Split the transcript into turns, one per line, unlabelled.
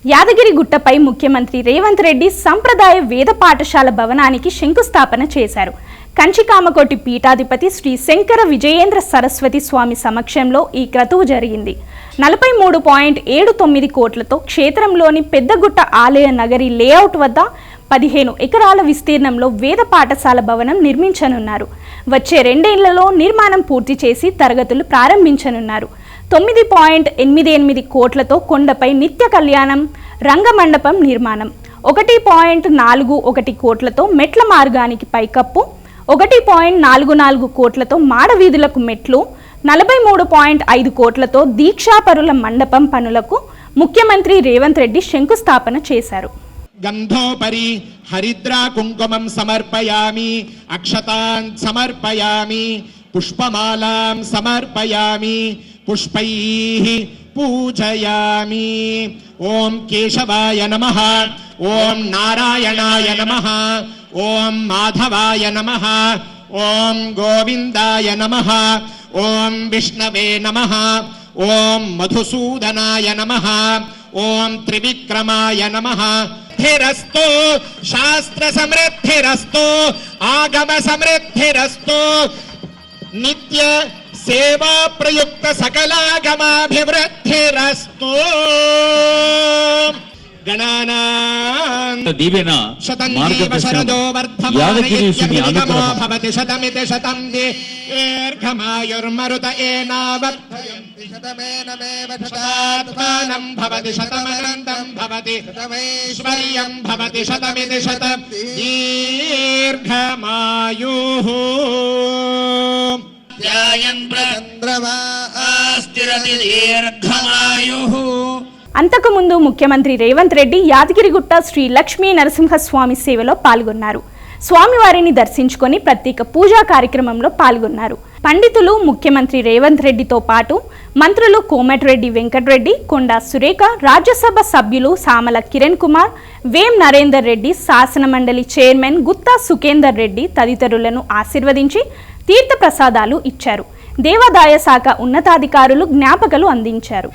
యాదగిరిగుట్టపై ముఖ్యమంత్రి రేవంత్ రెడ్డి సంప్రదాయ వేద పాఠశాల భవనానికి శంకుస్థాపన చేశారు. కంచికామకోటి పీఠాధిపతి శ్రీ శంకర విజయేంద్ర సరస్వతి స్వామి సమక్షంలో ఈ క్రతువు జరిగింది. 43.79 కోట్లతో క్షేత్రంలోని పెద్దగుట్ట ఆలయ నగరి లేఅవుట్ వద్ద 15 ఎకరాల విస్తీర్ణంలో వేద పాఠశాల భవనం నిర్మించనున్నారు. వచ్చే 2 ఏళ్లలో నిర్మాణం పూర్తి చేసి తరగతులు ప్రారంభించనున్నారు. 9.88 కోట్లతో కొండపై నిత్య కళ్యాణం రంగమండపం నిర్మాణం, 1.41 కోట్లతో మెట్ల మార్గానికి పైకప్పు, 1.44 కోట్లతో మాడవీధులకు మెట్లు, 43.5 కోట్లతో దీక్షాపరుల మండపం పనులకు ముఖ్యమంత్రి రేవంత్ రెడ్డి శంకుస్థాపన చేశారు.
గంధోపరి హరిద్రా కుంకుమం సమర్పయామి, అక్షతాన్ సమర్పయామి, పుష్పమాలాం సమర్పయామి, పుష్పైః పూజయామి. ఓం కేశవాయ నమః, ఓం నారాయణాయ నమః, ఓం మాధవాయ నమః, ఓం గోవిందాయ నమః, ఓం విష్ణవే నమః, ఓం మధుసూదనాయ నమః, ఓం త్రివిక్రమాయ నమః. స్థిరస్తు శాస్త్ర సమృద్ధిరస్తు, ఆగమ సమృద్ధిరస్తు, నిత్య సేవా ప్రయుక్త సకలాగమాభివృద్ధిరస్తు. గణానాం
దీవెన
శరదో వర్ధమాన భవతి శతమితి శతం దీర్ఘమాయుర్మరుత ఏనావర్ధయంతి శతమేనమేవ శతాత్మానం భవతి శతమనంతం భవతి శతమైశ్వర్యం భవతి శతమితి శతం దీర్ఘమాయుః.
అంతకుముందు ముఖ్యమంత్రి రేవంత్ రెడ్డి యాదగిరిగుట్ట శ్రీ లక్ష్మీ నరసింహస్వామి సేవలో పాల్గొన్నారు. స్వామివారిని దర్శించుకొని ప్రత్యేక పూజా కార్యక్రమంలో పాల్గొన్నారు. పండితులు ముఖ్యమంత్రి రేవంత్ రెడ్డితో పాటు మంత్రులు కోమటిరెడ్డి వెంకటరెడ్డి, కొండా సురేఖ, రాజ్యసభ సభ్యులు సామల కిరణ్ కుమార్, వేం నరేందర్ రెడ్డి, శాసన మండలి చైర్మన్ గుత్తా సుఖేందర్ రెడ్డి తదితరులను ఆశీర్వదించి తీర్థ ప్రసాదాలు ఇచ్చారు. దేవాదాయ శాఖ ఉన్నతాధికారులు జ్ఞాపకాలు అందించారు.